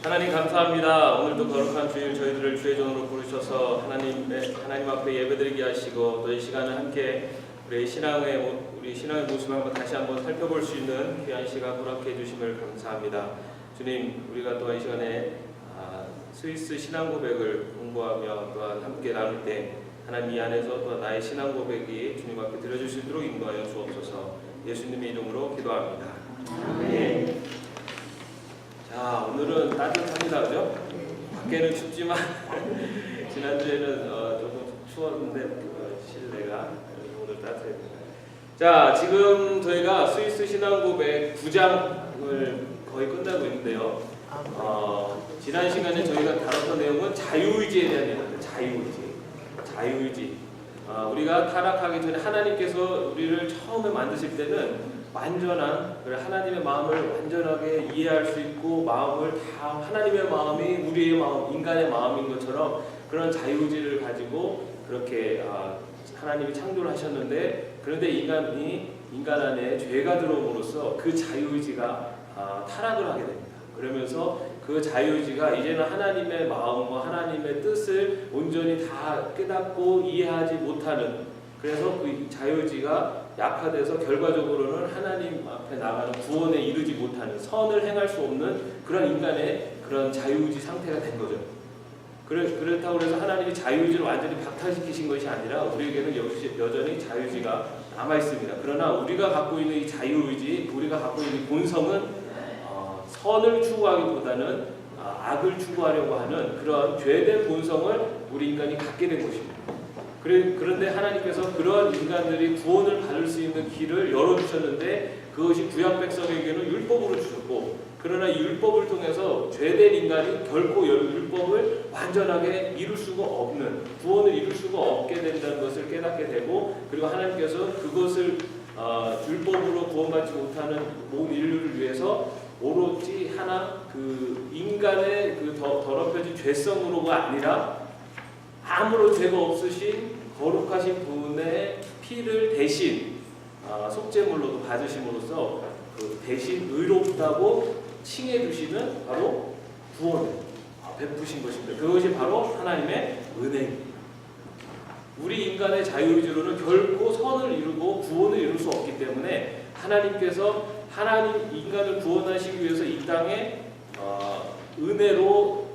하나님 감사합니다. 오늘도 거룩한 주일 저희들을 주의 종으로 부르셔서 하나님 앞에 예배드리게 하시고 또 이 시간을 함께 우리 신앙의 모습을 다시 한번 살펴볼 수 있는 귀한 시간 허락해 주심을 감사합니다. 주님, 우리가 또한 이 시간에 스위스 신앙 고백을 공부하며 또한 함께 나눌 때 하나님 이 안에서 또 나의 신앙 고백이 주님 앞에 드려질 수 있도록 인도하여 주옵소서. 예수님의 이름으로 기도합니다. 네. 자, 오늘은 따뜻합니다, 그죠? 밖에는 춥지만 지난주에는 조금 추웠는데 실내가 오늘 따뜻해요. 자, 지금 저희가 스위스 신앙 고백 9장을 거의 끝나고 있는데요. 지난 시간에 저희가 다뤘던 내용은 자유의지에 대한 내용입니다. 자유의지. 우리가 타락하기 전에 하나님께서 우리를 처음에 만드실 때는 완전한 하나님의 마음을 완전하게 이해할 수 있고 마음을 다 하나님의 마음이 우리의 마음, 인간의 마음인 것처럼 그런 자유의지를 가지고 그렇게 하나님이 창조를 하셨는데, 그런데 인간 안에 죄가 들어옴으로써 그 자유의지가 타락을 하게 됩니다. 그러면서 그 자유의지가 이제는 하나님의 마음과 하나님의 뜻을 온전히 다 깨닫고 이해하지 못하는, 그래서 그 자유의지가 약화돼서 결과적으로는 하나님 앞에 나가는 구원에 이르지 못하는, 선을 행할 수 없는 그런 인간의 그런 자유의지 상태가 된 거죠. 그렇다고 해서 하나님이 자유의지를 완전히 박탈시키신 것이 아니라 우리에게는 여전히 자유의지가 남아있습니다. 그러나 우리가 갖고 있는 이 자유의지, 우리가 갖고 있는 본성은 선을 추구하기보다는 악을 추구하려고 하는 그런 죄된 본성을 우리 인간이 갖게 된 것입니다. 그런데 하나님께서 그런 인간들이 구원을 받을 수 있는 길을 열어주셨는데, 그것이 구약 백성에게는 율법으로 주셨고, 그러나 이 율법을 통해서 죄된 인간이 결코 율법을 완전하게 이룰 수가 없는, 구원을 이룰 수가 없게 된다는 것을 깨닫게 되고, 그리고 하나님께서 그것을 율법으로 구원받지 못하는 모든 인류를 위해서 오로지 그 인간의 그 더럽혀진 죄성으로가 아니라 아무런 죄가 없으신 거룩하신 분의 피를 대신 속죄물로도 받으심으로써 그 대신 의롭다고 칭해 주시는 바로 구원을 베푸신 것입니다. 그것이 바로 하나님의 은혜입니다. 우리 인간의 자유의지로는 결코 선을 이루고 구원을 이룰 수 없기 때문에 하나님께서 인간을 구원하시기 위해서 이 땅에 은혜로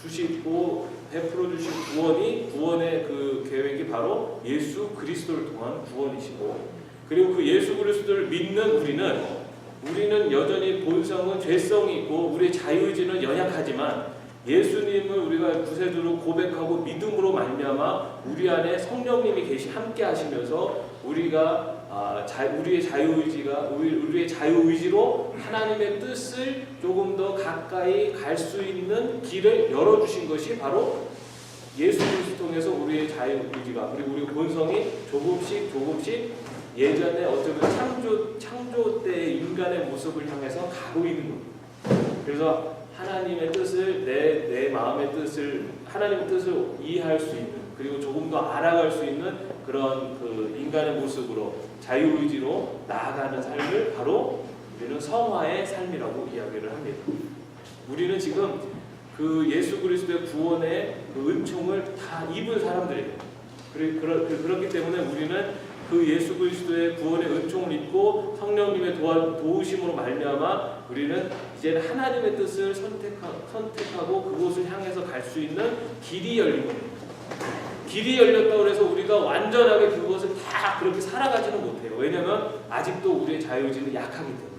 주시고 베풀어 주신 구원의 그 계획이 바로 예수 그리스도를 통한 구원이시고, 그리고 그 예수 그리스도를 믿는 우리는 여전히 본성은 죄성이 있고 우리의 자유의지는 연약하지만 예수님을 우리가 구세주로 고백하고 믿음으로 말미암아 우리 안에 성령님이 함께 하시면서 우리가 우리의 자유의지로 하나님의 뜻을 조금 더 가까이 갈 수 있는 길을 열어주신 것이 바로 예수 그리스도 통해서 우리의 자유의지가, 그리고 우리 본성이 조금씩 예전에 어쩌면 창조 때의 인간의 모습을 향해서 가고 있는 겁니다. 그래서 하나님의 뜻을 내 마음의 뜻을, 하나님의 뜻을 이해할 수 있는, 그리고 조금 더 알아갈 수 있는 그런 그 인간의 모습으로 자유의지로 나아가는 삶을 바로 우리는 성화의 삶이라고 이야기를 합니다. 우리는 지금 그 예수 그리스도의 구원의 그 은총을 다 입은 사람들이에요. 그렇기 때문에 우리는 그 예수 그리스도의 구원의 은총을 입고 성령님의 도우심으로 말미암아 우리는 이제는 하나님의 뜻을 선택하고 그곳을 향해서 갈 수 있는 길이 열린 겁니다. 길이 열렸다고 해서 우리가 완전하게 그것을 다 그렇게 살아가지는 못해요. 왜냐하면 아직도 우리의 자유의지는 약하기 때문에.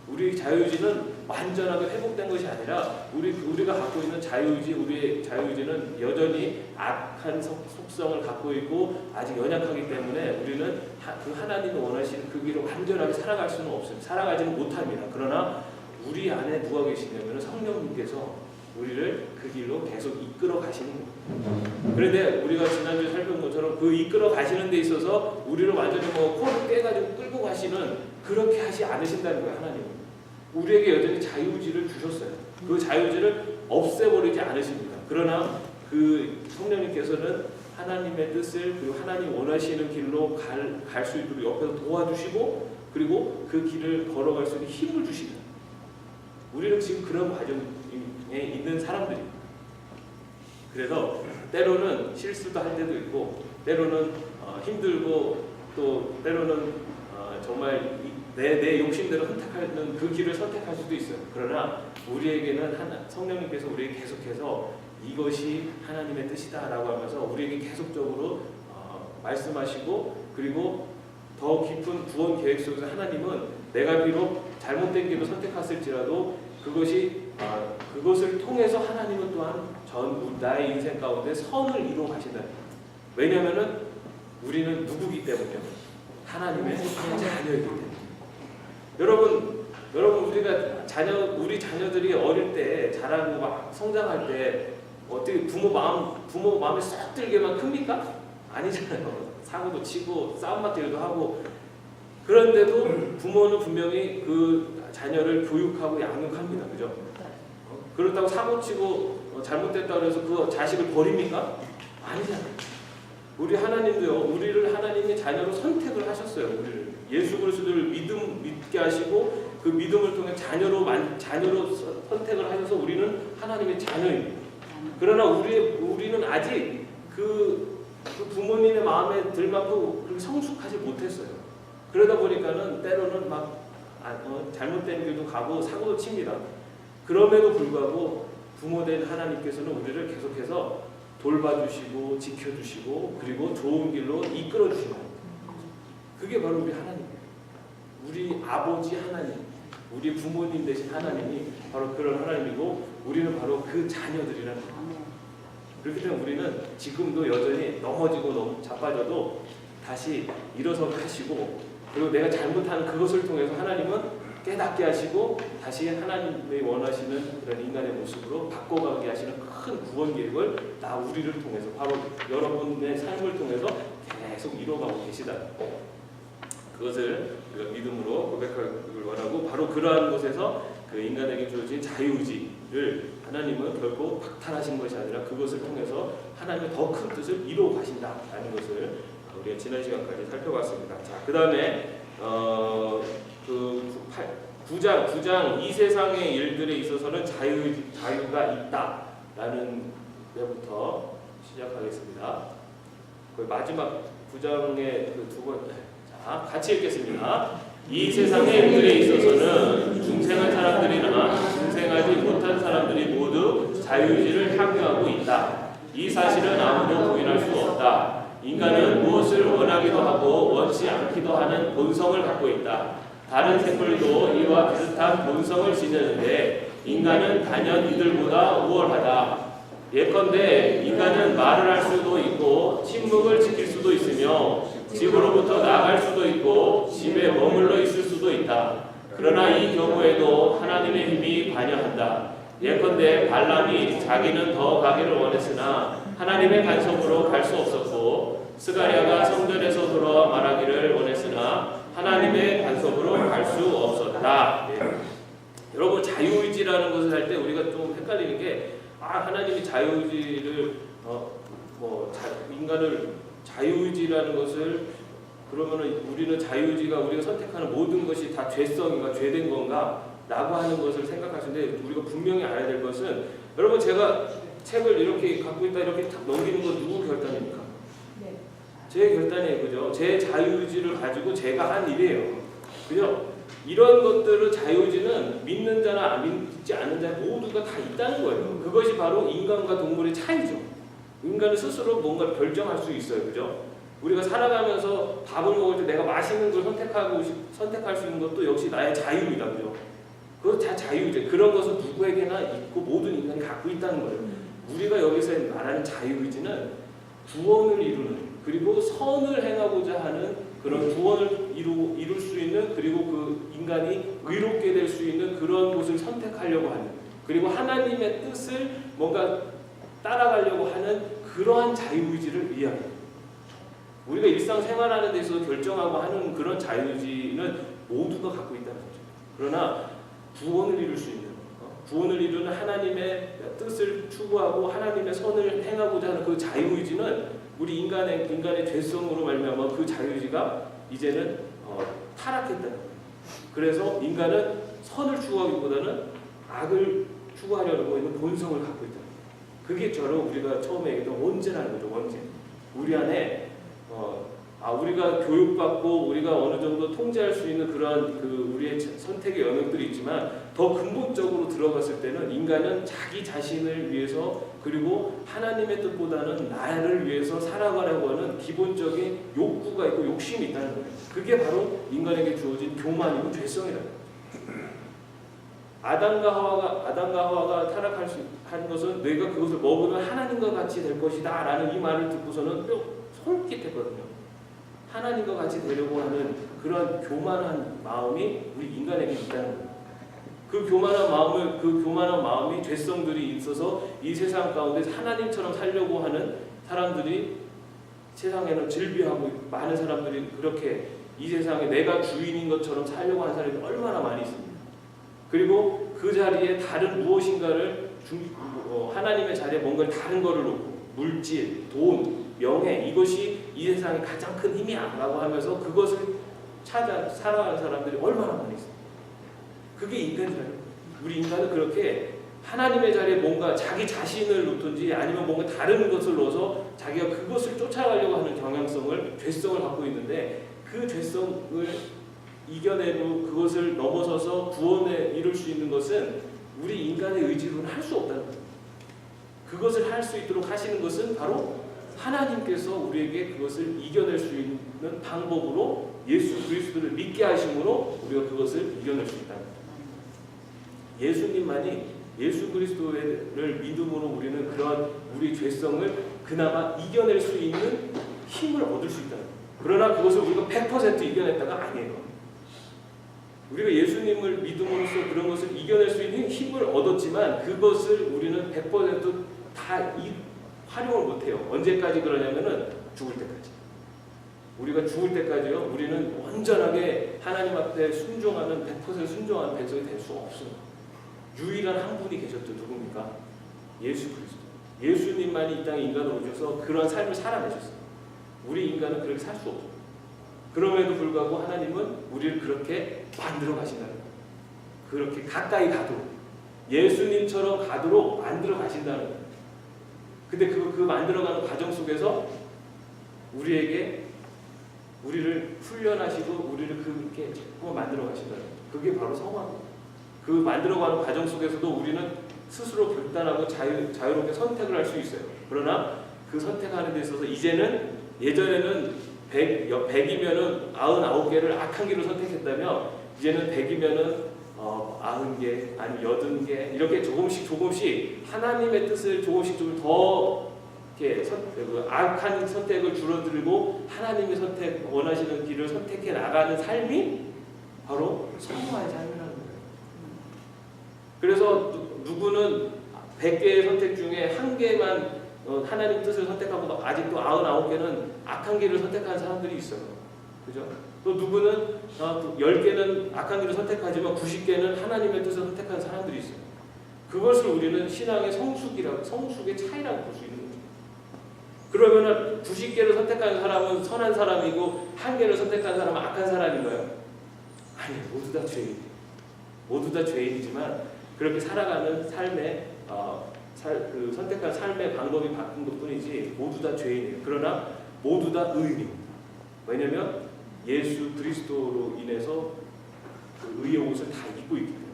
우리의 자유의지는 완전하게 회복된 것이 아니라 우리가 갖고 있는 우리의 자유의지는 여전히 악한 속성을 갖고 있고 아직 연약하기 때문에 우리는 그 하나님이 원하시는 그 길을 완전하게 살아갈 수는 없습니다. 살아가지는 못합니다. 그러나 우리 안에 누가 계시냐면 성령님께서 우리를 그 길로 계속 이끌어 가시는 겁니다. 그런데 우리가 지난주에 살펴본 것처럼 그 이끌어 가시는 데 있어서 우리를 완전히 코를 깨가지고 끌고 가시는, 그렇게 하지 않으신다는 거예요. 하나님은 우리에게 여전히 자유의지를 주셨어요. 그 자유의지를 없애버리지 않으십니다. 그러나 그 성령님께서는 하나님의 뜻을, 그리고 하나님 원하시는 길로 갈 수 있도록 옆에서 도와주시고, 그리고 그 길을 걸어갈 수 있는 힘을 주십니다. 우리는 지금 그런 과정인 있는 사람들이. 그래서 때로는 실수도 할 때도 있고, 때로는 힘들고, 또 때로는 정말 내 욕심대로 선택하는 그 길을 선택할 수도 있어요. 그러나 우리에게는 성령님께서 우리에게 계속해서 이것이 하나님의 뜻이다라고 하면서 우리에게 계속적으로 말씀하시고, 그리고 더 깊은 구원 계획 속에서 하나님은 내가 비록 잘못된 길을 선택했을지라도 그것을 통해서 하나님은 또한 나의 인생 가운데 선을 이루어 가신다. 왜냐하면은 우리는 누구기 때문에요? 하나님의 자녀이기 때문에. 여러분 우리 자녀들이 어릴 때 자라고 막 성장할 때 어떻게 부모 마음에 쏙 들게만 큽니까? 아니잖아요. 사고도 치고 싸움맞기도 하고. 그런데도 부모는 분명히 그 자녀를 교육하고 양육합니다. 그죠? 그렇다고 사고치고 잘못됐다고 해서 그 자식을 버립니까? 아니잖아요. 우리 하나님도요, 우리를 하나님의 자녀로 선택을 하셨어요. 우리를 예수 그리스도를 믿게 하시고 그 믿음을 통해 자녀로 선택을 하셔서 우리는 하나님의 자녀입니다. 그러나 우리는 아직 그 부모님의 마음에 들 만큼 그렇게 성숙하지 못했어요. 그러다 보니까는 때로는 막 잘못된 길도 가고 사고도 칩니다. 그럼에도 불구하고 부모된 하나님께서는 우리를 계속해서 돌봐주시고 지켜주시고 그리고 좋은 길로 이끌어주시는 겁니다. 그게 바로 우리 하나님이에요. 우리 아버지 하나님, 우리 부모님 되신 하나님이 바로 그런 하나님이고 우리는 바로 그 자녀들이라는 거예요. 그렇기 때문에 우리는 지금도 여전히 넘어지고 자빠져도 다시 일어서게 하시고, 그리고 내가 잘못한 그것을 통해서 하나님은 깨닫게 하시고 다시 하나님이 원하시는 그런 인간의 모습으로 바꿔가게 하시는 큰 구원 계획을 우리를 통해서, 바로 여러분의 삶을 통해서 계속 이뤄가고 계시다. 그것을 우리가 믿음으로 고백하기를 원하고, 바로 그러한 곳에서 그 인간에게 주어진 자유의지를 하나님은 결코 박탈하신 것이 아니라 그것을 통해서 하나님의 더 큰 뜻을 이루어 가신다라는 것을 우리가 지난 시간까지 살펴봤습니다. 자, 그 다음에 9장 이 세상의 일들에 있어서는 자유가 있다라는 데부터 시작하겠습니다. 그 마지막 9장의 그 두 번째, 자, 같이 읽겠습니다. 이 세상의 일들에 있어서는 중생한 사람들이나 중생하지 못한 사람들이 모두 자유의지를 향유하고 있다. 이 사실은 아무도 부인할 수 없다. 인간은 무엇을 원하기도 하고 원치 않기도 하는 본성을 갖고 있다. 다른 생물도 이와 비슷한 본성을 지니는데 인간은 단연 이들보다 우월하다. 예컨대 인간은 말을 할 수도 있고 침묵을 지킬 수도 있으며 집으로부터 나갈 수도 있고 집에 머물러 있을 수도 있다. 그러나 이 경우에도 하나님의 힘이 관여한다. 예컨대 발람이 자기는 더 가기를 원했으나 하나님의 간섭으로 갈 수 없었고, 스가랴가 성전에서 돌아와 말하기를 원했으나 하나님의 간섭으로 갈 수 없었다. 여러분, 자유의지라는 것을 할 때 우리가 좀 헷갈리는 게, 하나님이 자유의지를 인간을 자유의지라는 것을, 그러면은 우리는 자유의지가 우리가 선택하는 모든 것이 다 죄성인가, 죄된 건가 라고 하는 것을 생각하시는데, 우리가 분명히 알아야 될 것은, 여러분, 제가 책을 이렇게 갖고 있다 이렇게 탁 넘기는 건 누구 결단입니까? 네. 제 결단이에요. 그죠? 제 자유의지를 가지고 제가 한 일이에요. 그죠? 이런 것들을, 자유의지는 믿는 자나 믿지 않는 자 모두가 다 있다는 거예요. 그것이 바로 인간과 동물의 차이죠. 인간은 스스로 뭔가를 결정할 수 있어요. 그죠? 우리가 살아가면서 밥을 먹을 때 내가 맛있는 걸 선택할 수 있는 것도 역시 나의 자유입니다. 그죠? 그것 다 자유의지. 그런 것은 누구에게나 있고 모든 인간이 갖고 있다는 거예요. 우리가 여기서 말하는 자유의지는 구원을 이루는, 그리고 선을 행하고자 하는 그런 구원을 이룰 수 있는, 그리고 그 인간이 의롭게 될 수 있는 그런 곳을 선택하려고 하는, 그리고 하나님의 뜻을 뭔가 따라가려고 하는 그러한 자유의지를 이야기합니다. 우리가 일상생활하는 데서 결정하고 하는 그런 자유의지는 모두가 갖고 있다는 거죠. 그러나 구원을 이룰 수 있는, 구원을 이루는 하나님의 뜻을 추구하고 하나님의 선을 행하고자 하는 그 자유의지는 우리 인간의 죄성으로 말미암아 그 자유의지가 이제는 타락했다는 거예요. 그래서 인간은 선을 추구하기보다는 악을 추구하려고 있는 본성을 갖고 있다. 그게 저로 우리가 처음에 얘기했던 원죄라는 거죠. 원죄. 우리 안에 우리가 교육받고 우리가 어느 정도 통제할 수 있는 그런 우리의 선택의 영역들이 있지만 더 근본적으로 들어갔을 때는 인간은 자기 자신을 위해서 그리고 하나님의 뜻보다는 나를 위해서 살아가려고 하는 기본적인 욕구가 있고 욕심이 있다는 거예요. 그게 바로 인간에게 주어진 교만이고 죄성이라는 거예요. 아담과 하와가 타락한 것은 너희가 그것을 먹으면 하나님과 같이 될 것이다 라는 이 말을 듣고서는 또 솔깃했거든요. 하나님과 같이 되려고 하는 그런 교만한 마음이 우리 인간에게 있다는 거예요. 그 교만한 마음이 죄성들이 있어서 이 세상 가운데 하나님처럼 살려고 하는 사람들이 세상에는 즐비하고 많은 사람들이 그렇게 이 세상에 내가 주인인 것처럼 살려고 하는 사람이 얼마나 많이 있습니다. 그리고 그 자리에 다른 무엇인가를 하나님의 자리에 뭔가 다른 거를 놓고 물질, 돈, 명예 이것이 이 세상의 가장 큰 힘이야 라고 하면서 그것을 찾아 살아가는 사람들이 얼마나 많이 있습니다. 그게 인간이에요. 우리 인간은 그렇게 하나님의 자리에 뭔가 자기 자신을 놓든지 아니면 뭔가 다른 것을 넣어서 자기가 그것을 쫓아가려고 하는 경향성을 죄성을 갖고 있는데 그 죄성을 이겨내고 그것을 넘어서서 구원에 이룰 수 있는 것은 우리 인간의 의지로는 할 수 없다는 거예요. 그것을 할 수 있도록 하시는 것은 바로 하나님께서 우리에게 그것을 이겨낼 수 있는 방법으로 예수 그리스도를 믿게 하심으로 우리가 그것을 이겨낼 수 있다는 거예요. 예수님만이 예수 그리스도를 믿음으로 우리는 그런 우리 죄성을 그나마 이겨낼 수 있는 힘을 얻을 수 있다는 거예요. 그러나 그것을 우리가 100% 이겨냈다가 아니에요. 우리가 예수님을 믿음으로써 그런 것을 이겨낼 수 있는 힘을 얻었지만 그것을 우리는 100%다 활용을 못해요. 언제까지 그러냐면은 죽을 때까지. 우리가 죽을 때까지요. 우리는 온전하게 하나님 앞에 순종하는 100% 순종하는 백성이 될 수 없어요. 유일한 한 분이 계셨죠. 누굽니까? 예수 그리스도. 예수님만이 이 땅에 인간으로 오셔서 그런 삶을 살아내셨어요. 우리 인간은 그렇게 살 수 없어요. 그럼에도 불구하고 하나님은 우리를 그렇게 만들어 가신다는 거예요. 그렇게 가까이 가도록 예수님처럼 가도록 만들어 가신다는 거예요. 근데 그 만들어가는 과정 속에서 우리를 훈련하시고 우리를 그렇게 만들어 가신다는 거예요. 그게 바로 성화입니다. 그 만들어가는 과정 속에서도 우리는 스스로 결단하고 자유롭게 선택을 할 수 있어요. 그러나 그 선택하는 데 있어서 이제는 예전에는 100이면은 99개를 악한 길을 선택했다면 이제는 100이면은 90개 아니면 80개 이렇게 조금씩 하나님의 뜻을 조금씩 좀 더 이렇게 악한 선택을 줄어들고 하나님의 원하시는 길을 선택해 나가는 삶이 바로 성화의 삶이라는 거예요. 그래서 누구는 100개의 선택 중에 1개만 하나님 뜻을 선택하고 아직도 99개는 악한 길을 선택하는 사람들이 있어요. 그죠? 또 누구는 10개는 악한 길을 선택하지만 90개는 하나님의 뜻을 선택하는 사람들이 있어요. 그것을 우리는 신앙의 성숙의 차이라고 볼 수 있는 거죠. 그러면 90개를 선택하는 사람은 선한 사람이고 1개를 선택하는 사람은 악한 사람인가요? 아니요. 모두 다 죄인이에요. 모두 다 죄인이지만 그렇게 살아가는 삶의 선택한 삶의 방법이 바뀐 것뿐이지 모두 다 죄인이에요. 그러나 모두 다 의인입니다. 왜냐하면 예수 그리스도로 인해서 그 의의 옷을 다 입고 있기 때문에.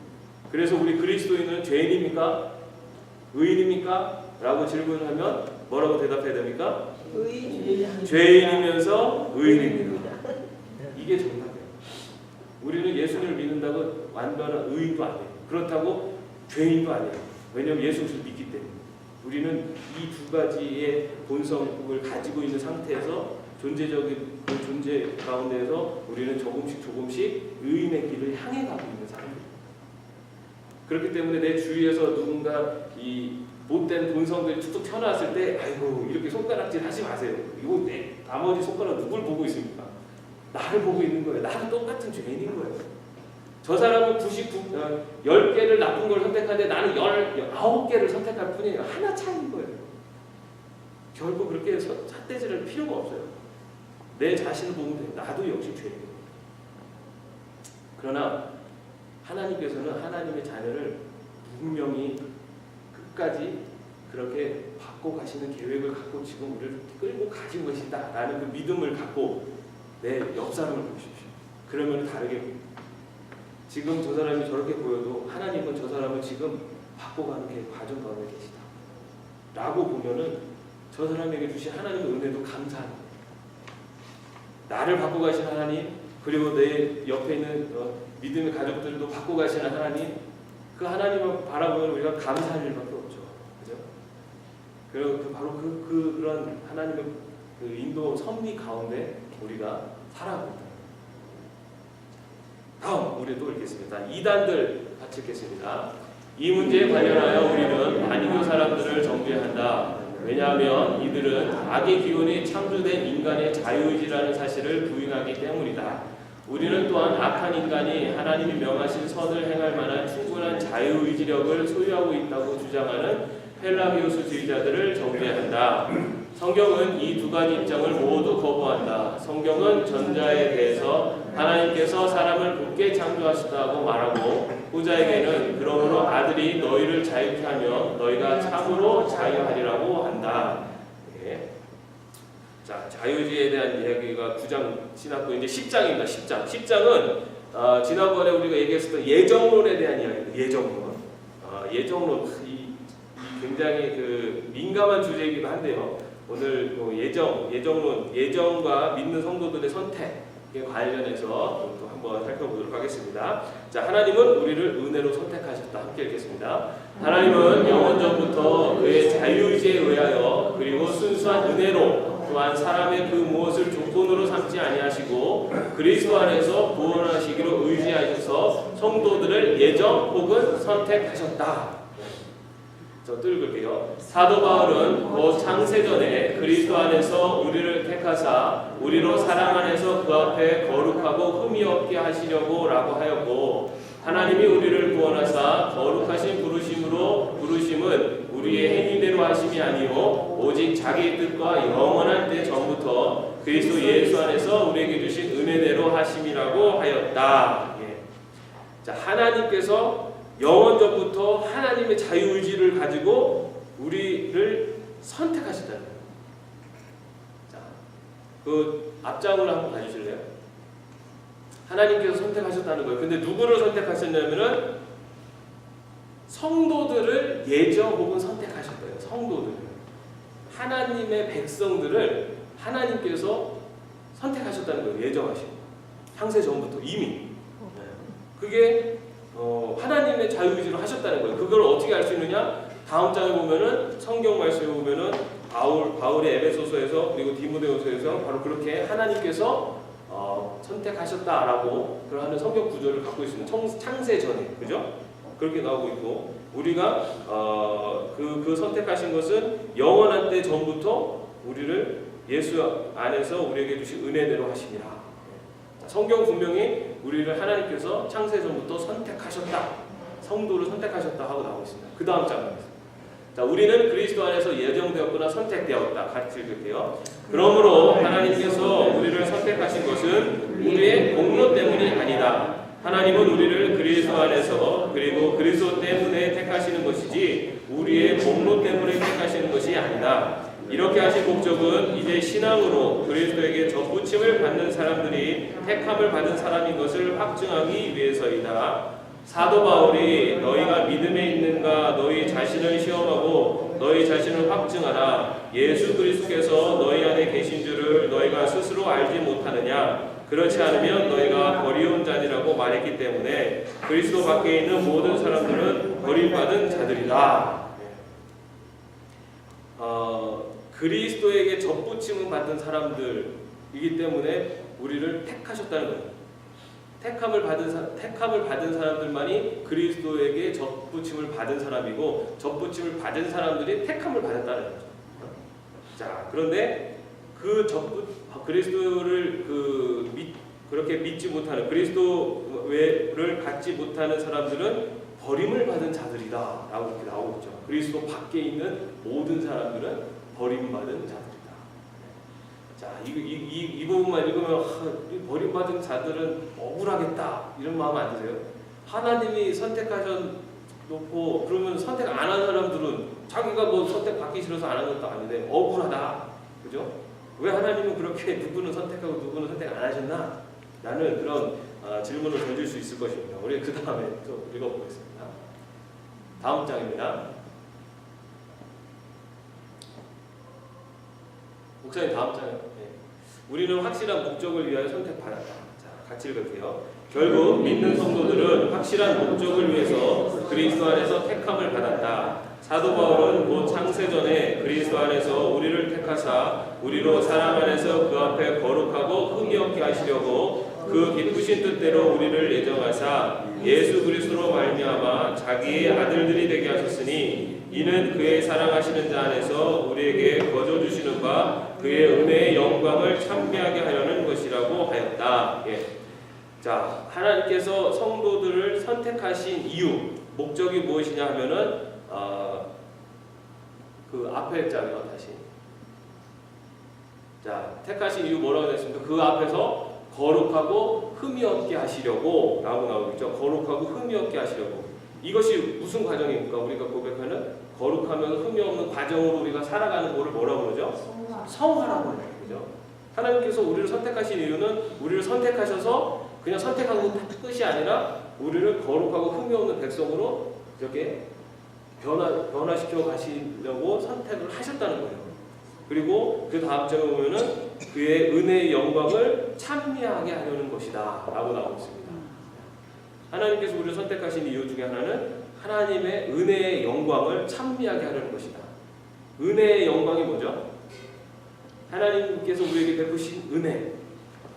그래서 우리 그리스도인은 죄인입니까? 의인입니까? 라고 질문하면 뭐라고 대답해야 됩니까? 죄인이면서 의인입니다. 이게 정답이에요. 우리는 예수님을 믿는다고 완전한 의인도 아니에요. 그렇다고 죄인도 아니에요. 왜냐하면 예수 그리스도를 믿기 때문에. 우리는 이 두 가지의 본성을 가지고 있는 상태에서 존재적인 그 존재 가운데에서 우리는 조금씩 의인의 길을 향해 가고 있는 사람입니다. 그렇기 때문에 내 주위에서 누군가 이 못된 본성들이 툭툭 튀어나왔을 때 아이고 이렇게 손가락질 하지 마세요. 이거 나머지 손가락 누굴 보고 있습니까? 나를 보고 있는 거예요. 나는 똑같은 죄인인 거예요. 저 사람은 10개를 나쁜 걸 선택하는데 나는 19개를 선택할 뿐이에요. 하나 차이인 거예요. 결국 그렇게 삿대질할 필요가 없어요. 내 자신을 보면 돼요. 나도 역시 죄인이에요. 그러나 하나님께서는 하나님의 자녀를 분명히 끝까지 그렇게 받고 가시는 계획을 갖고 지금 우리를 끌고 가신 것이다 라는 그 믿음을 갖고 내 옆 사람을 보십시오. 그러면 다르게 보입니다. 지금 저 사람이 저렇게 보여도 하나님은 저 사람을 지금 받고 가는 게 과정 가운데 계시다 라고 보면은 저 사람에게 주신 하나님의 은혜도 감사합니다. 나를 받고 가신 하나님, 그리고 내 옆에 있는 믿음의 가족들도 받고 가시는 하나님, 그 하나님을 바라보면 우리가 감사할 일밖에 없죠. 그죠? 그리고 바로 그런 하나님의 그 인도 섭리 가운데 우리가 살아가고 있다. 다음 우리 또 읽겠습니다. 2단들 같이 읽겠습니다. 이 문제에 관련하여 우리는 반인교 사람들을 정죄한다. 왜냐하면 이들은 악의 기운이 창조된 인간의 자유의지라는 사실을 부인하기 때문이다. 우리는 또한 악한 인간이 하나님이 명하신 선을 행할 만한 충분한 자유의지력을 소유하고 있다고 주장하는 펠라기우스주의자들을 정죄한다. 성경은 이 두 가지 입장을 모두 거부한다. 성경은 전자에 대해서 하나님께서 사람을 굳게 창조하셨다고 말하고, 후자에게는 그러므로 아들이 너희를 자유케 하며 너희가 참으로 자유하리라고 한다. 네. 자, 자유주의에 대한 이야기가 9장 지났고 이제 10장입니다. 10장은 지난번에 우리가 얘기했었던 예정론에 대한 이야기입니다. 예정론. 예정론 이 굉장히 그 민감한 주제이기도 한데요. 오늘 예정론, 예정과 믿는 성도들의 선택에 관련해서 또 한번 살펴보도록 하겠습니다. 자, 하나님은 우리를 은혜로 선택하셨다. 함께 읽겠습니다. 하나님은 영원전부터 그의 자유의지에 의하여 그리고 순수한 은혜로 또한 사람의 그 무엇을 조건으로 삼지 아니하시고 그리스도 안에서 구원하시기로 의지하셔서 성도들을 예정 혹은 선택하셨다. 또 읽을게요. 사도 바울은 곧 창세전에 그리스도 안에서 우리를 택하사 우리로 사랑 안에서 그 앞에 거룩하고 흠이 없게 하시려고 라고 하였고, 하나님이 우리를 구원하사 거룩하신 부르심은 우리의 행위대로 하심이 아니요 오직 자기의 뜻과 영원한 때 전부터 그리스도 예수 안에서 우리에게 주신 은혜대로 하심이라고 하였다. 예. 자, 하나님께서 영원전부터 하나님의 자유의지를 가지고 우리를 선택하셨다는 거예요. 자, 그 앞장을 한번 봐주실래요? 하나님께서 선택하셨다는 거예요. 근데 누구를 선택하셨냐면은 성도들을 예정 혹은 선택하셨어요. 성도들을. 하나님의 백성들을 하나님께서 선택하셨다는 거예요. 예정하시고. 창세 전부터 이미. 그게 하나님의 자유의지로 하셨다는 거예요. 그걸 어떻게 알 수 있느냐? 다음 장에 보면은 성경 말씀에 보면은 바울의 에베소서에서 그리고 디모데후서에서 바로 그렇게 하나님께서 선택하셨다라고 그러한 성경 구조를 갖고 있습니다. 창세 전에, 그죠? 그렇게 나오고 있고, 우리가 그 선택하신 것은 영원한 때 전부터 우리를 예수 안에서 우리에게 주신 은혜대로 하심이라. 성경 분명히 우리를 하나님께서 창세 전부터 선택하셨다, 성도를 선택하셨다 하고 나오고 있습니다. 그 다음 장입니다. 자, 우리는 그리스도 안에서 예정되었거나 선택되었다. 같이 읽을게요. 그러므로 하나님께서 우리를 선택하신 것은 우리의 공로 때문이 아니다. 하나님은 우리를 그리스도 안에서 그리고 그리스도 때문에 택하시는 것이지 우리의 공로 때문에 택하시는 것이 아니다. 이렇게 하신 목적은 이제 신앙으로 그리스도에게 접붙임을 받는 사람들이 택함을 받은 사람인 것을 확증하기 위해서이다. 사도 바울이 너희가 믿음에 있는가 너희 자신을 시험하고 너희 자신을 확증하라. 예수 그리스도께서 너희 안에 계신 줄을 너희가 스스로 알지 못하느냐. 그렇지 않으면 너희가 버리운 자니라고 말했기 때문에 그리스도 밖에 있는 모든 사람들은 버림받은 자들이다. 그리스도에게 접붙임을 받은 사람들이기 때문에 우리를 택하셨다는 거예요. 택함을 받은 사람들만이 그리스도에게 접붙임을 받은 사람이고, 접붙임을 받은 사람들이 택함을 받았다는 거죠. 자, 그런데 그리스도를 그렇게 믿지 못하는, 그리스도를 갖지 못하는 사람들은 버림을 받은 자들이다라고 이렇게 나오고 있죠. 그리스도 밖에 있는 모든 사람들은 버림받은 자들이다. 자, 이 부분만 읽으면 버림받은 자들은 억울하겠다 이런 마음 안 드세요? 하나님이 선택하셔놓고 그러면 선택 안 한 사람들은 자기가 뭐 선택받기 싫어서 안 한 것도 아닌데 억울하다. 그죠? 왜 하나님은 그렇게 누구는 선택하고 누구는 선택 안 하셨나? 라는 그런 질문을 던질 수 있을 것입니다. 우리 그 다음에 또 읽어보겠습니다. 다음 장입니다. 목사님 다음 장이요. 네. 우리는 확실한 목적을 위하여 선택받았다. 자, 같이 읽을게요. 결국 믿는 성도들은 확실한 목적을 위해서 그리스도 안에서 택함을 받았다. 사도 바울은 곧 창세전에 그리스도 안에서 우리를 택하사 우리로 사랑 안에서 그 앞에 거룩하고 흠이 없게 하시려고 그 기쁘신 뜻대로 우리를 예정하사 예수 그리스도로 말미암아 자기의 아들들이 되게 하셨으니 이는 그의 사랑하시는 자 안에서 우리에게 거저 주시는 바 그의 은혜의 영광을 찬미하게 하려는 것이라고 하였다. 예. 자, 하나님께서 성도들을 선택하신 이유, 목적이 무엇이냐 하면은 그 앞에 장이요 다시. 자, 택하신 이유 뭐라고 했습니까? 그 앞에서 거룩하고 흠이 없게 하시려고 라고 나오겠죠. 거룩하고 흠이 없게 하시려고. 이것이 무슨 과정입니까? 우리가 고백하는 거룩하면 흠이 없는 과정으로 우리가 살아가는 거를 뭐라고 그러죠? 성화라고 해요. 그죠? 하나님께서 우리를 선택하신 이유는 우리를 선택하셔서 그냥 선택하고 끝이 아니라 우리를 거룩하고 흠이 없는 백성으로 이렇게 변화시켜 가시려고 선택을 하셨다는 거예요. 그리고 그 다음 장에 보면은 그의 은혜의 영광을 찬미하게 하려는 것이다 라고 나오고 있습니다. 하나님께서 우리를 선택하신 이유 중에 하나는 하나님의 은혜의 영광을 찬미하게 하려는 것이다. 은혜의 영광이 뭐죠? 하나님께서 우리에게 베푸신 은혜,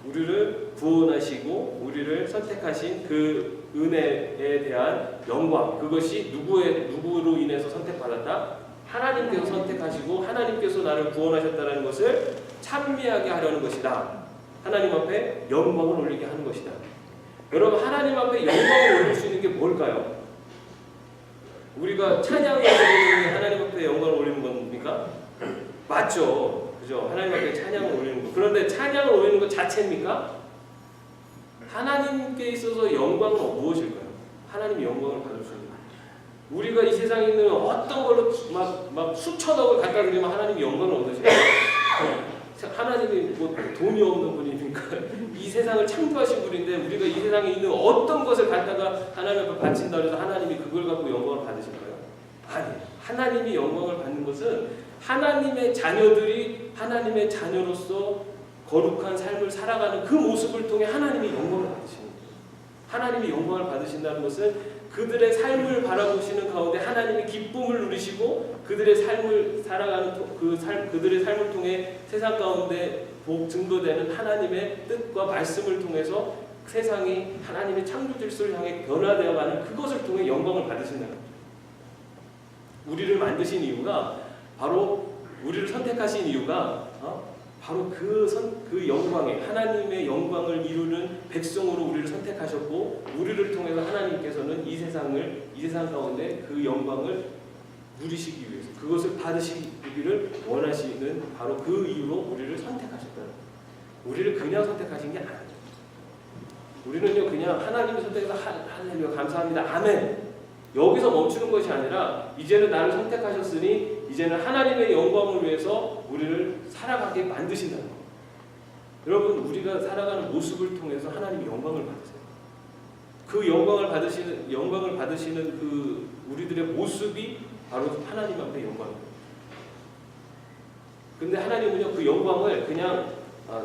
우리를 구원하시고 우리를 선택하신 그 은혜에 대한 영광, 그것이 누구로 인해서 선택받았다? 하나님께서 선택하시고 하나님께서 나를 구원하셨다는 것을 찬미하게 하려는 것이다. 하나님 앞에 영광을 올리게 하는 것이다. 여러분, 하나님 앞에 영광을 올릴 수 있는 게 뭘까요? 우리가 찬양의 제목이 하나님 앞에 영광을 올리는 겁니까? 맞죠. 그죠? 하나님 앞에 찬양을 올리는 거. 그런데 찬양을 올리는 것 자체입니까? 하나님께 있어서 영광은 무엇일까요? 하나님의 영광을 받을 수 있는 거예요. 우리가 이 세상에 있는 어떤 걸로 막 수천억을 갖다 드리면 하나님이 영광을 얻으실까요? 하나님이 뭐 돈이 없는 분이니까 이 세상을 창조하신 분인데 우리가 이 세상에 있는 어떤 것을 갖다가 하나님 앞에 바친다 해서 하나님이 그걸 갖고 영광을 받으실까요? 아니, 하나님이 영광을 받는 것은 하나님의 자녀들이 하나님의 자녀로서 거룩한 삶을 살아가는 그 모습을 통해 하나님이 영광을 받으시는 거예요. 하나님이 영광을 받으신다는 것은 그들의 삶을 바라보시는 가운데 하나님이 기쁨을 누리시고 그들의 삶을 살아가는 그들의 삶을 통해 세상 가운데 증거되는 하나님의 뜻과 말씀을 통해서 세상이 하나님의 창조 질서를 향해 변화되어가는 그것을 통해 영광을 받으신다는 거죠. 우리를 만드신 이유가 바로 우리를 선택하신 이유가 바로 그 영광에 하나님의 영광을 이루는 백성으로 우리를 선택하셨고 우리를 통해서 하나님께서는 이 세상 가운데 그 영광을 누리시기 위해서 그것을 받으시기를 원하시는 바로 그 이유로 우리를 선택하셨다는 거예요. 우리를 그냥 선택하신 게 아니에요. 우리는요 그냥 하나님의 선택해서 할렐루야 감사합니다 아멘 여기서 멈추는 것이 아니라 이제는 나를 선택하셨으니 이제는 하나님의 영광을 위해서 우리를 살아가게 만드신다는 거예요. 여러분, 우리가 살아가는 모습을 통해서 하나님이 영광을 받으세요. 그 영광을 받으시는 그 우리들의 모습이 바로 하나님 앞에 영광입니다. 근데 하나님은요 그 영광을 그냥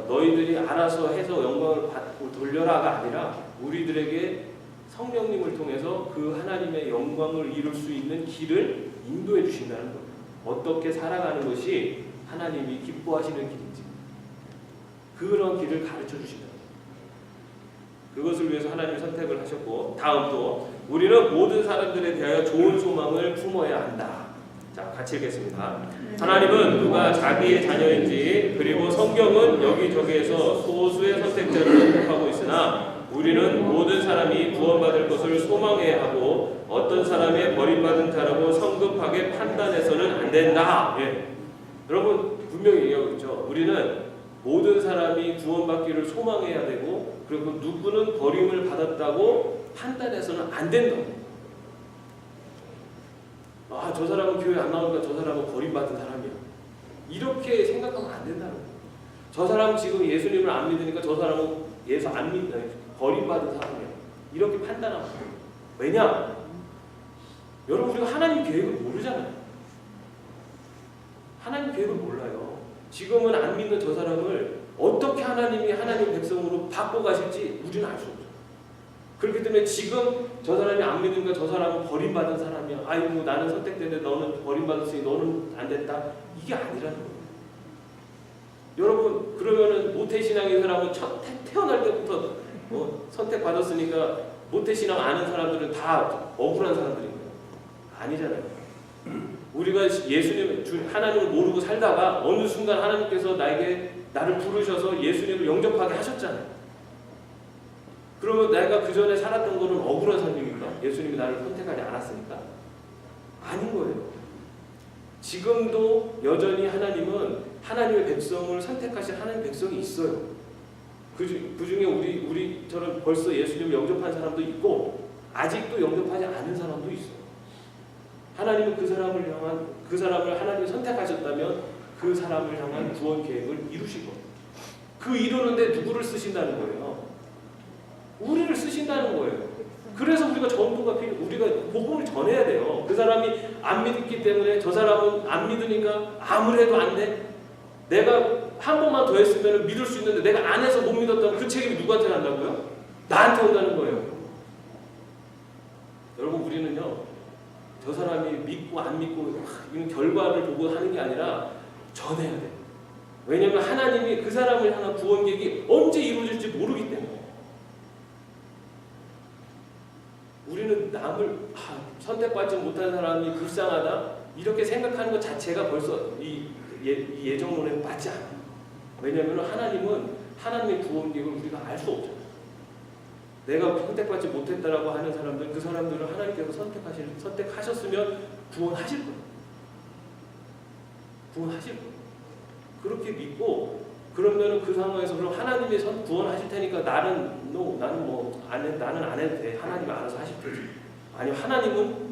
너희들이 알아서 해서 영광을 받고 돌려라가 아니라 우리들에게 성령님을 통해서 그 하나님의 영광을 이룰 수 있는 길을 인도해 주신다는 거예요. 어떻게 살아가는 것이 하나님이 기뻐하시는 길인지 그런 길을 가르쳐 주신다. 그것을 위해서 하나님이 선택을 하셨고 다음 또 우리는 모든 사람들에 대하여 좋은 소망을 품어야 한다. 자, 같이 읽겠습니다. 하나님은 누가 자기의 자녀인지 그리고 성경은 여기저기에서 소수의 선택자를 선택하고 있으나 우리는 모든 사람이 구원받을 것을 소망해야 하고 어떤 사람의 버림받은 자라고 성급하게 판단해서는 안 된다. 예. 여러분 분명히 얘기하고 있죠. 우리는 모든 사람이 구원받기를 소망해야 되고 그리고 누구는 버림을 받았다고 판단해서는 안 된다. 아, 저 사람은 교회 안 나오니까 저 사람은 버림받은 사람이야. 이렇게 생각하면 안 된다는 거예요. 저 사람 지금 예수님을 안 믿으니까 저 사람은 예수 안 믿는 버림받은 사람이야. 이렇게 판단하면 안 돼요. 왜냐? 여러분, 우리가 하나님 계획을 모르잖아요. 하나님 계획을 몰라요. 지금은 안 믿는 저 사람을 어떻게 하나님이 하나님 백성으로 바꿔 가실지 우리는 알 수 없어요. 그렇기 때문에 지금 저 사람이 안 믿으니까 저 사람은 버림받은 사람이야. 아이고, 나는 선택됐는데 너는 버림받았으니 너는 안 됐다. 이게 아니라는 거예요. 여러분, 그러면은 모태신앙인 사람은 태어날 때부터 선택받았으니까 모태신앙 아는 사람들은 다 억울한 사람들인 거예요. 아니잖아요. 우리가 예수님, 하나님을 모르고 살다가 어느 순간 하나님께서 나를 부르셔서 예수님을 영접하게 하셨잖아요. 그러면 내가 그 전에 살았던 거는 억울한 삶입니까? 예수님이 나를 선택하지 않았으니까? 아닌 거예요. 지금도 여전히 하나님은 하나님의 백성을 선택하신 하나님의 백성이 있어요. 그 중에 우리처럼 벌써 예수님을 영접한 사람도 있고 아직도 영접하지 않은 사람도 있어요. 하나님은 그 사람을 하나님이 선택하셨다면 그 사람을 향한 구원 계획을 이루실 거예요. 그 이루는데 누구를 쓰신다는 거예요? 우리를 쓰신다는 거예요. 그래서 우리가 우리가 복음을 전해야 돼요. 그 사람이 안 믿기 때문에 저 사람은 안 믿으니까 아무래도 안 돼. 내가 한 번만 더 했으면 믿을 수 있는데 내가 안 해서 못 믿었다면 그 책임이 누구한테 간다고요? 나한테 온다는 거예요. 여러분, 우리는요, 저 사람이 믿고 안 믿고 이런 결과를 보고 하는 게 아니라 전해야 돼요. 왜냐하면 하나님이 그 사람을 향한 구원 계획이 언제 이루어질지 모르기 때문에. 우리는 남을 선택받지 못한 사람이 불쌍하다 이렇게 생각하는 것 자체가 벌써 이 예정론에 맞지 않아요. 왜냐하면 하나님은 하나님의 구원 계획을 우리가 알 수 없잖아요. 내가 선택받지 못했다라고 하는 사람들, 그 사람들을 하나님께서 선택하셨으면 구원하실 거예요. 구원하실 거예요. 그렇게 믿고, 그러면 그 상황에서 그럼 하나님이 구원하실 테니까 나는 안 해도 돼. 하나님이 알아서 하실 테지. 아니, 하나님은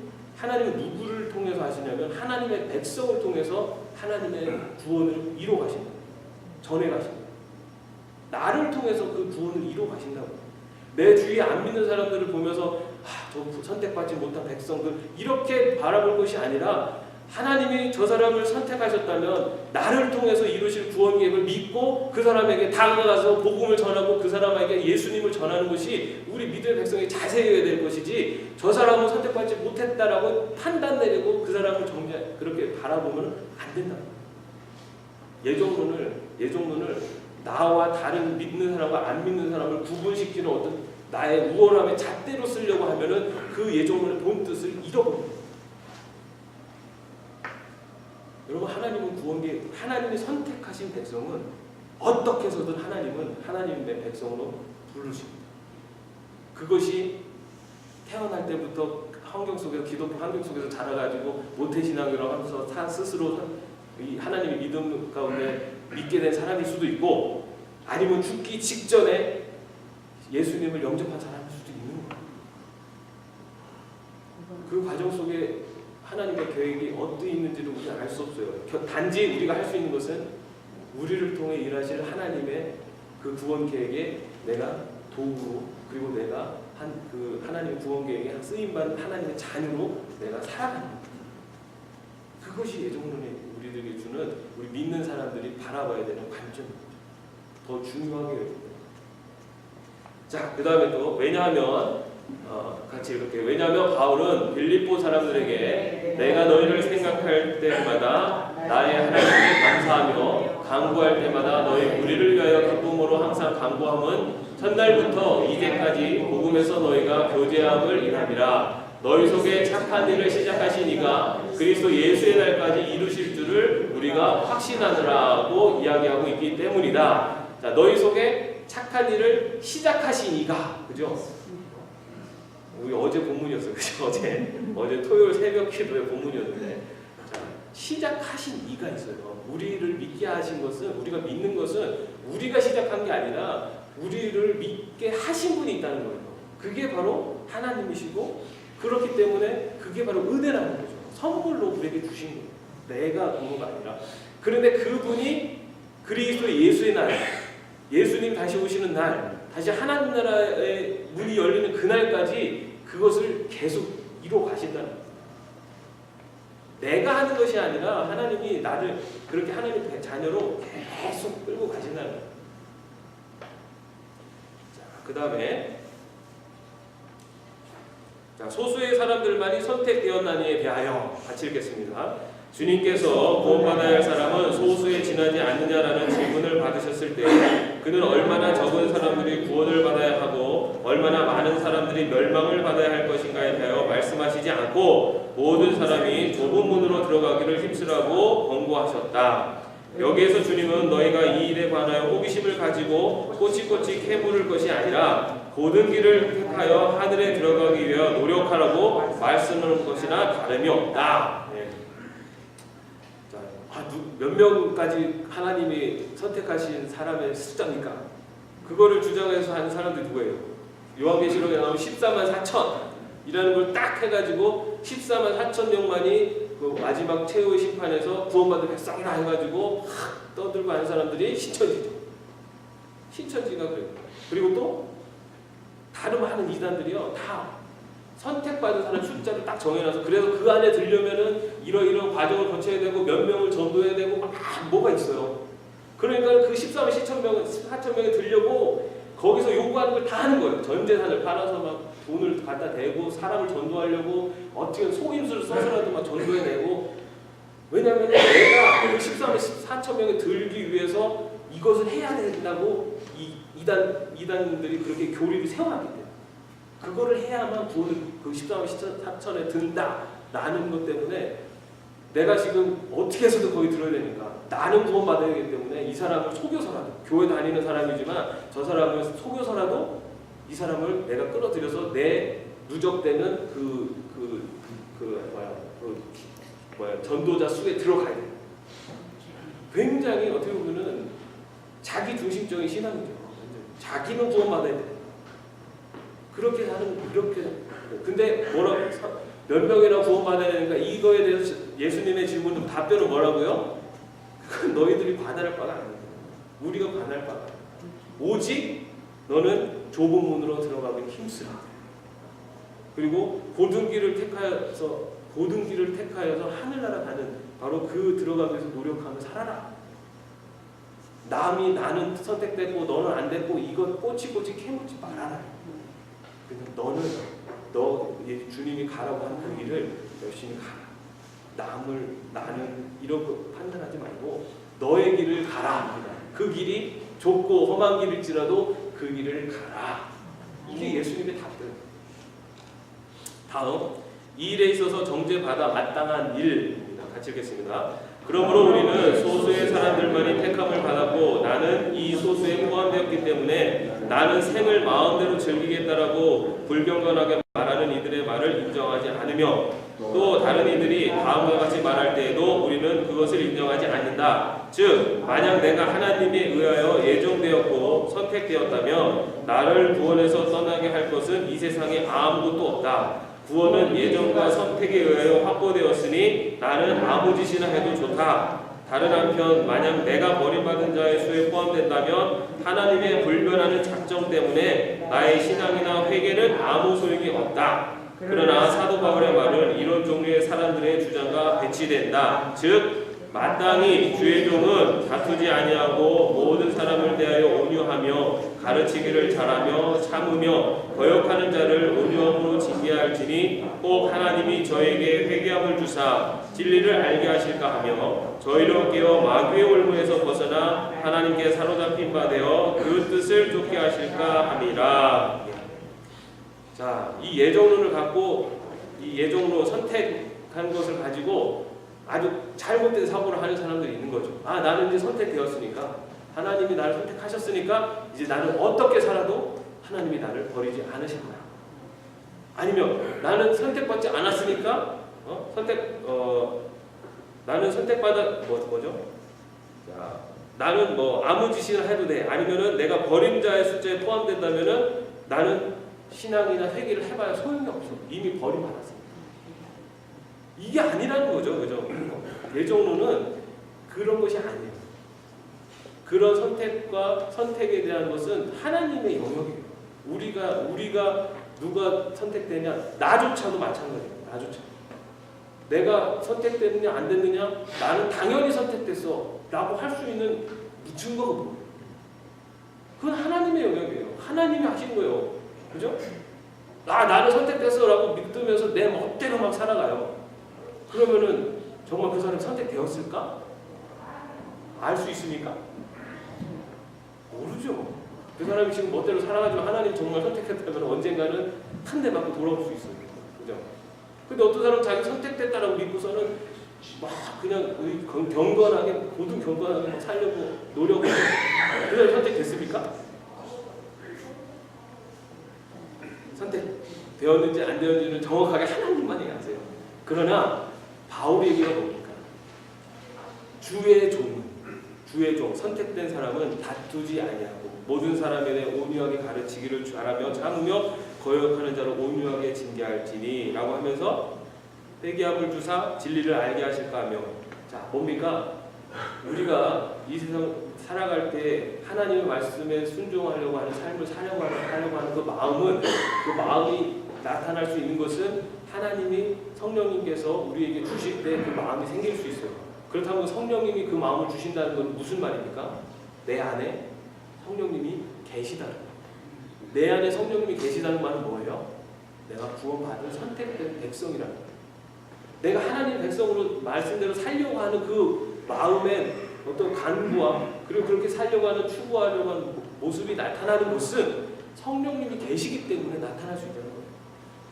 누구를 통해서 하시냐면 하나님의 백성을 통해서 하나님의 구원을 이루어 가신다. 전해 가신다. 나를 통해서 그 구원을 이루어 가신다고. 내 주위에 안 믿는 사람들을 보면서 저 선택받지 못한 백성들 이렇게 바라볼 것이 아니라 하나님이 저 사람을 선택하셨다면 나를 통해서 이루실 구원 계획을 믿고 그 사람에게 다가가서 복음을 전하고 그 사람에게 예수님을 전하는 것이 우리 믿음의 백성이 자세해야 될 것이지, 저 사람은 선택받지 못했다라고 판단 내리고 그 사람을 그렇게 바라보면 안 된다. 예정론을 나와 다른 믿는 사람과 안 믿는 사람을 구분시키는 어떤 나의 우월함의 잣대로 쓰려고 하면은 그 예정론의 본 뜻을 잃어버립니다. 여러분, 하나님은 하나님이 선택하신 백성은 어떻게 해서든 하나님은 하나님의 백성으로 부르십니다. 그것이 태어날 때부터 기독교 환경 속에서 자라가지고 모태신앙이라고 하면서 스스로 이 하나님의 믿음 가운데 믿게 된 사람일 수도 있고, 아니면 죽기 직전에 예수님을 영접한 사람일 수도 있는 거예요. 그 과정 속에 하나님의 계획이 어디 있는지를 우리는 알 수 없어요. 단지 우리가 할 수 있는 것은 우리를 통해 일하실 하나님의 그 구원 계획에 내가 도구로, 그리고 내가 그 하나님의 구원 계획에 쓰임받은 하나님의 자녀로 내가 살아가는 거예요. 그것이 예정론이 우리들에게 주는, 우리 믿는 사람들이 바라봐야 되는 관점입니다. 더 중요하게 여깁니다. 자, 그 다음에 또 왜냐하면 같이 이렇게, 왜냐하면 바울은 빌립보 사람들에게 내가 너희를 생각할 때마다 나의 하나님께 감사하며 간구할 때마다 너희 우리를 위하여 기쁨으로 항상 간구함은 첫날부터 이제까지 복음에서 너희가 교제함을 인함이라. 너희 속에 착한 일을 시작하신 이가 그리스도 예수의 날까지 이루실 줄을 우리가 확신하느라고 이야기하고 있기 때문이다. 자, 너희 속에 착한 일을 시작하신 이가, 그죠? 우리 어제 본문이었어요, 그죠? 어제 토요일 새벽 기도의 본문이었는데, 자, 시작하신 이가 있어요. 우리를 믿게 하신 것은, 우리가 믿는 것은 우리가 시작한 게 아니라 우리를 믿게 하신 분이 있다는 거예요. 그게 바로 하나님이시고, 그렇기 때문에 그게 바로 은혜라는 거죠. 선물로 우리에게 주신 거예요. 내가 부모가 아니라. 그런데 그분이 그리스도 예수의 날, 예수님 다시 오시는 날, 다시 하나님 나라의 문이 열리는 그날까지 그것을 계속 이루어 가신다는 거예요. 내가 하는 것이 아니라 하나님이 나를 그렇게 하나님의 자녀로 계속 끌고 가신다는 거예요. 자, 그 다음에 소수의 사람들만이 선택되었나니에 대하여 같이 읽겠습니다. 주님께서 구원받아야 할 사람은 소수에 지나지 않느냐라는 질문을 받으셨을 때 그는 얼마나 적은 사람들이 구원을 받아야 하고 얼마나 많은 사람들이 멸망을 받아야 할 것인가에 대하여 말씀하시지 않고 모든 사람이 좁은 문으로 들어가기를 힘쓰라고 권고하셨다. 여기에서 주님은 너희가 이 일에 관하여 호기심을 가지고 꼬치꼬치 캐물을 것이 아니라 고든 길을 택하여 하늘에 들어가기 위하여 노력하라고 말씀하는 것이나 다름이 없다. 네. 자, 몇 명까지 하나님이 선택하신 사람의 숫자입니까? 그거를 주장해서 하는 사람들이 누구예요? 요한계시록에 나오는 14만 4천이라는 걸 딱 해가지고 14만 4천 명만이 그 마지막 최후의 심판에서 구원받은 백성이라 해가지고 떠들고 하는 사람들이 신천지죠. 신천지가 그래요. 그리고 또 다른 많은 이단들이요, 다 선택받은 사람 숫자를 딱 정해놔서 그래서 그 안에 들려면은 이러이러한 과정을 거쳐야 되고 몇 명을 전도해야 되고 막 뭐가 있어요. 그러니까 그 14만 4천 명에 들려고 거기서 요구하는 걸 다 하는 거예요. 전 재산을 팔아서 막 돈을 갖다 대고 사람을 전도하려고 어떻게 속임수를 써서라도 막 전도해내고. 왜냐하면 내가 그 14만 4천 명에 들기 위해서 이것을 해야 된다고 이단들이 그렇게 교리를 세워놨기 때문에 그거를 해야만 구원을 그 14만 4천에 든다라는 것 때문에 내가 지금 어떻게 해서도 거기 들어야 되니까 나는 구원받아야 되기 때문에 이 사람을 속여서라도 교회 다니는 사람이지만 저 사람을 속여서라도 이 사람을 내가 끌어들여서 내 누적되는 전도자 수에 들어가야 돼. 굉장히 어떻게 보면은 자기 중심적인 신앙이죠. 자기는 구원받아야 돼. 그렇게 하는 그렇게. 근데 몇 명이나 구원받아야 되니까 이거에 대해서 예수님의 질문은 답변은 뭐라고요? 그건 너희들이 관할 바가 아니다. 우리가 관할 바가. 오직 너는 좁은 문으로 들어가기 힘쓰라. 그리고 고든 길을 택하여서 하늘나라 가는 바로 그 들어가기 위해서 노력하며 살아라. 남이 나는 선택됐고 너는 안 됐고 이것 꼬치꼬치 캐묻지 말아라. 그냥 주님이 가라고 하는 그 길을 열심히 가라. 나는 이렇게 판단하지 말고 너의 길을 가라. 그 길이 좁고 험한 길일지라도 그 길을 가라. 이게 예수님의 답변. 다음, 이 일에 있어서 정죄받아 마땅한 일입니다. 같이 읽겠습니다. 그러므로 우리는 소수의 사람들만이 택함을 받았고 나는 이 소수에 포함되었기 때문에 나는 생을 마음대로 즐기겠다라고 불경건하게 말하는 이들의 말을 인정하지 않으며 또 다른 이들이 다음과 같이 말할 때에도 우리는 그것을 인정하지 않는다. 즉 만약 내가 하나님에 의하여 예정되었고 선택되었다면 나를 구원에서 떠나게 할 것은 이 세상에 아무것도 없다. 구원은 예정과 선택에 의하여 확보되었으니 나는 아무 짓이나 해도 좋다. 다른 한편 만약 내가 버림받은 자의 수에 포함된다면 하나님의 불변하는 작정 때문에 나의 신앙이나 회개는 아무 소용이 없다. 그러나 사도 바울의 말은 이런 종류의 사람들의 주장과 배치된다. 즉 마땅히 주의 종은 다투지 아니하고 모든 사람을 대하여 온유하며 가르치기를 잘하며 참으며 거역하는 자를 온유함으로 징계할지니 꼭 하나님이 저에게 회개함을 주사 진리를 알게 하실까 하며 저희로 깨어 마귀의 올무에서 벗어나 하나님께 사로잡힌 바 되어 그 뜻을 쫓게 하실까 함이라. 자, 이 예정론을 갖고 이 예정으로 선택한 것을 가지고 아주 잘못된 사고를 하는 사람들이 있는 거죠. 나는 이제 선택되었으니까 하나님이 나를 선택하셨으니까 이제 나는 어떻게 살아도 하나님이 나를 버리지 않으실 거야. 아니면 나는 선택받지 않았으니까 나는 선택받아 뭐죠? 자, 나는 뭐 아무 짓이나 해도 돼. 아니면은 내가 버린 자의 숫자에 포함된다면은 나는 신앙이나 회개를 해봐야 소용이 없어. 이미 버림받았으니까. 그러니까 이 예정론을 갖고 이 예정으로 선택한 것을 가지고 아주 잘못된 사고를 하는 사람들이 있는 거죠. 나는 이제 선택되었으니까 하나님이 나를 선택하셨으니까 이제 나는 어떻게 살아도 하나님이 나를 버리지 않으실 거야. 아니면 나는 선택받지 않았으니까 나는 뭐 아무 짓이나 해도 돼. 아니면은 내가 버린 자의 숫자에 포함된다면은 나는 신앙이나 회개를 해봐야 소용이 없어. 이미 버림받았으니까. 이게 아니라는 거죠. 그죠? 대종론은 그런 것이 아니에요. 그런 선택에 대한 것은 하나님의 영역이에요. 우리가 누가 선택되냐, 나조차도 마찬가지예요. 나조차. 내가 선택됐느냐 안 됐느냐, 나는 당연히 선택됐어 라고 할 수 있는 증거가 뭐예요? 그건 하나님의 영역이에요. 하나님이 하신 거예요. 그죠? 나는 선택됐어 라고 믿으면서 내 멋대로 막 살아가요. 그러면은 정말 그 사람이 선택되었을까? 알 수 있습니까? 모르죠. 그 사람이 지금 멋대로 살아가지만 하나님 정말 선택했다면 언젠가는 한 대 맞고 돌아올 수 있어요. 그죠? 근데 어떤 사람은 자기 선택됐다라고 믿고서는 막 그냥 경건하게, 모든 경건하게 막 살려고 노력을 해요. 그 사람이 선택됐습니까? 선택되었는지 안 되었는지는 정확하게 하나님만이 아세요. 그러나 바울의 얘기가 뭡니까? 주의 종, 선택된 사람은 다투지 아니하고 모든 사람에 대해 온유하게 가르치기를 잘하며 참으며 거역하는 자를 온유하게 징계할지니 라고 하면서 회개함을 주사 진리를 알게 하실까 하며, 자 뭡니까? 우리가 이 세상 살아갈 때 하나님의 말씀에 순종하려고 하는 삶을 하려고 하는 그 마음이 나타날 수 있는 것은 하나님이 성령님께서 우리에게 주실 때 그 마음이 생길 수 있어요. 그렇다면 성령님이 그 마음을 주신다는 건 무슨 말입니까? 내 안에 성령님이 계시다는 거예요. 내 안에 성령님이 계시다는 말은 뭐예요? 내가 구원받은 선택된 백성이라는 거예요. 내가 하나님 백성으로 말씀대로 살려고 하는 그 마음에 어떤 간구와 그리고 그렇게 살려고 하는 추구하려고 하는 모습이 나타나는 것은 성령님이 계시기 때문에 나타날 수 있다는 거예요.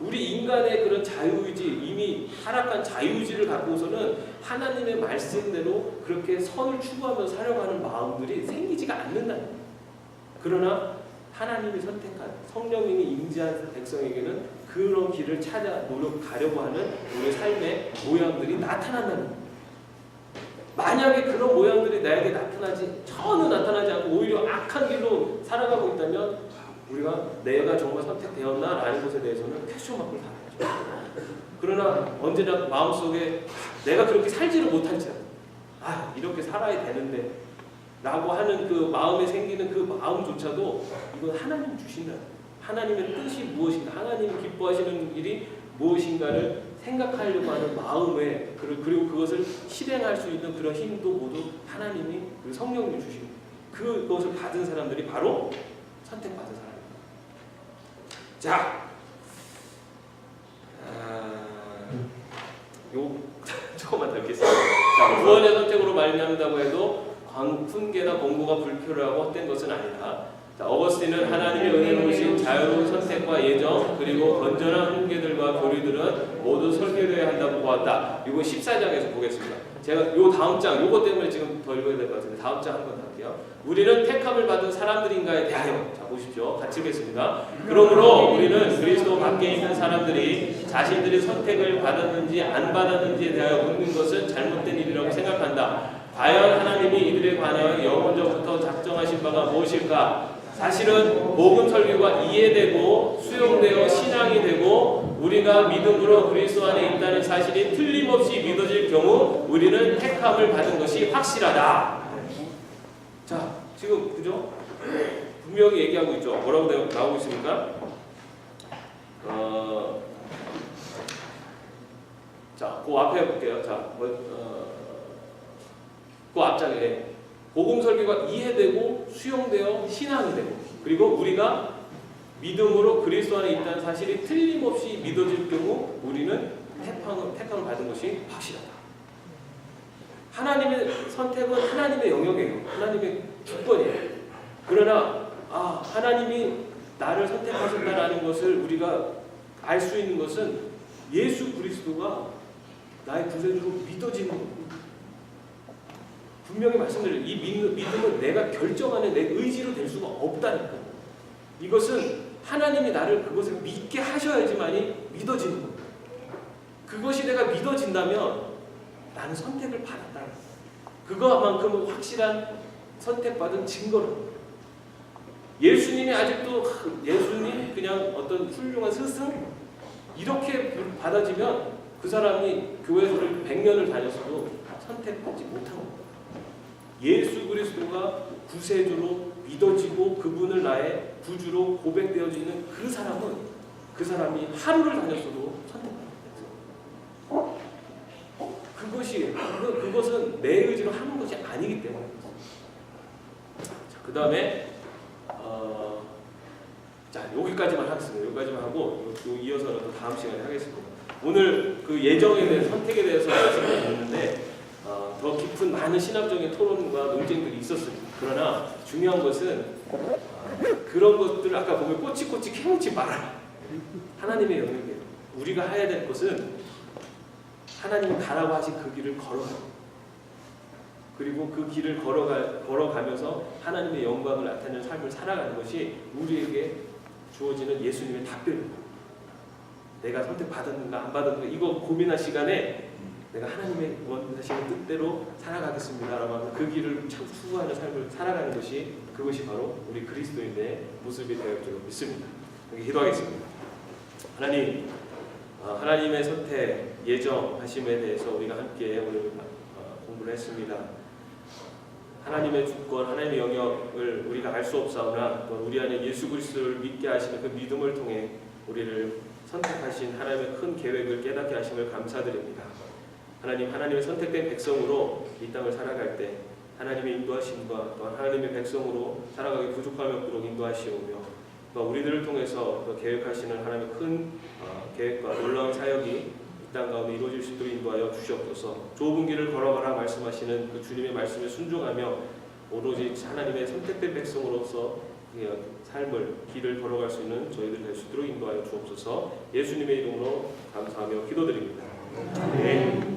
우리 인간의 그런 자유의지, 이미 타락한 자유의지를 갖고서는 하나님의 말씀대로 그렇게 선을 추구하면서 살려고 하는 마음들이 생기지가 않는다는 거예요. 그러나 하나님이 선택한 성령님이 임재한 백성에게는 그런 길을 찾아 노력하려고 하는 우리 삶의 모양들이 나타난다는 거예요. 만약에 그런 모양들이 나에게 전혀 나타나지 않고 오히려 악한 길로 살아가고 있다면 우리가 내가 정말 선택되었나라는 것에 대해서는 퀘스천 마크를 달아야죠. 그러나 언제나 마음속에 내가 그렇게 살지를 못할지라도 이렇게 살아야 되는데 라고 하는 그 마음에 생기는 그 마음조차도 이건 하나님이 주신다. 하나님의 뜻이 무엇인가, 하나님이 기뻐하시는 일이 무엇인가를 생각하려고 하는 마음에, 그리고 그것을 실행할 수 있는 그런 힘도 모두 하나님이, 그 성령님이 주시고, 그것을 받은 사람들이 바로 선택받은 사람입니다. 자, 조금만 더 읽겠습니다. 자, 구원의 선택으로 말미암는다고 해도 훈계나 공고가 불필요하고 헛된 것은 아니다. 자, 어거스틴은 하나님의 은혜로우신 자유로운 선택과 예정 그리고 건전한 훈계들과 교리들은 모두 설계되어야 한다고 보았다. 이거 14장에서 보겠습니다. 제가 요 다음 장, 요거 때문에 지금 더 읽어야 될 것 같은데 다음 장 한번 할게요. 우리는 택함을 받은 사람들인가에 대하여, 자 보십시오. 같이 읽겠습니다. 그러므로 우리는 그리스도 밖에 있는 사람들이 자신들이 선택을 받았는지 안 받았는지에 대하여 묻는 것은 잘못된 일이라고 생각한다. 과연 하나님이 이들에 관하여 영원전부터 작정하신 바가 무엇일까? 사실은 복음 설교가 이해되고 수용되어 신앙이 되고 우리가 믿음으로 그리스도 안에 있다는 사실이 틀림없이 믿어질 경우 우리는 택함을 받은 것이 확실하다. 자, 지금 그죠? 분명히 얘기하고 있죠. 뭐라고 나오고 있습니까? 자, 그 앞에 볼게요. 자, 그 앞장에 복음 설교가 이해되고 수용되어 신앙이 되고 그리고 우리가 믿음으로 그리스도 안에 있다는 사실이 틀림없이 믿어질 경우 우리는 택함을 받은 것이 확실하다. 하나님의 선택은 하나님의 영역이에요. 하나님의 주권이에요. 그러나 하나님이 나를 선택하셨다라는 것을 우리가 알 수 있는 것은 예수 그리스도가 나의 구세주로 믿어지는 겁니다. 분명히 말씀드려요. 이 믿음은 내가 결정하는 내 의지로 될 수가 없다니까. 이것은 하나님이 나를 그것을 믿게 하셔야지만이 믿어지는 겁니다. 그것이 내가 믿어진다면 나는 선택을 받았다. 그거만큼은 확실한 선택받은 증거를. 예수님이 아직도 예수님 그냥 어떤 훌륭한 스승 이렇게 받아지면 그 사람이 교회를 100년을 다녔어도 선택받지 못한 겁니다. 예수 그리스도가 구세주로 믿어지고 그분을 나의 구주로 고백되어지는 그 사람이 하루를 다녔어도 선택받는 거예요. 그것은 내 의지로 하는 것이 아니기 때문에. 그 다음에 자, 여기까지만 하겠습니다. 여기까지만 하고 이어서 또 다음 시간에 하겠습니다. 오늘 그 예정에 대해서, 선택에 대해서 말씀을 드렸는데 더 깊은 많은 신학적인 토론과 논쟁들이 있었습니다. 그러나 중요한 것은 그런 것들을 아까 보면 꼬치꼬치 캐묻지 말아라. 하나님의 영역이에요. 우리가 해야 될 것은 하나님이 가라고 하신 그 길을 걸어가고, 그리고 그 길을 걸어가면서 하나님의 영광을 나타내는 삶을 살아가는 것이 우리에게 주어지는 예수님의 답변입니다. 내가 선택받았는가 안 받았는가 이거 고민할 시간에 내가 하나님의 원하시는 뜻대로 살아가겠습니다라고 하는 그 길을 참 추구하는 삶을 살아가는 것이, 그것이 바로 우리 그리스도인의 모습이 되어 있도록 믿습니다. 여기 기도하겠습니다. 하나님, 하나님의 선택, 예정하심에 대해서 우리가 함께 오늘 공부를 했습니다. 하나님의 주권, 하나님의 영역을 우리가 알 수 없사오나 또 우리 안에 예수 그리스도를 믿게 하시는 그 믿음을 통해 우리를 선택하신 하나님의 큰 계획을 깨닫게 하심을 감사드립니다. 하나님, 하나님의 선택된 백성으로 이 땅을 살아갈 때 하나님의 인도하심과 또 하나님의 백성으로 살아가기 부족함이 없도록 인도하시오며, 또 우리들을 통해서 또 계획하시는 하나님의 큰 계획과 놀라운 사역이 이 땅 가운데 이루어질 수 있도록 인도하여 주시옵소서. 좁은 길을 걸어가라 말씀하시는 그 주님의 말씀에 순종하며 오로지 하나님의 선택된 백성으로서 삶을, 길을 걸어갈 수 있는 저희들 될 수 있도록 인도하여 주옵소서. 예수님의 이름으로 감사하며 기도드립니다. 아멘.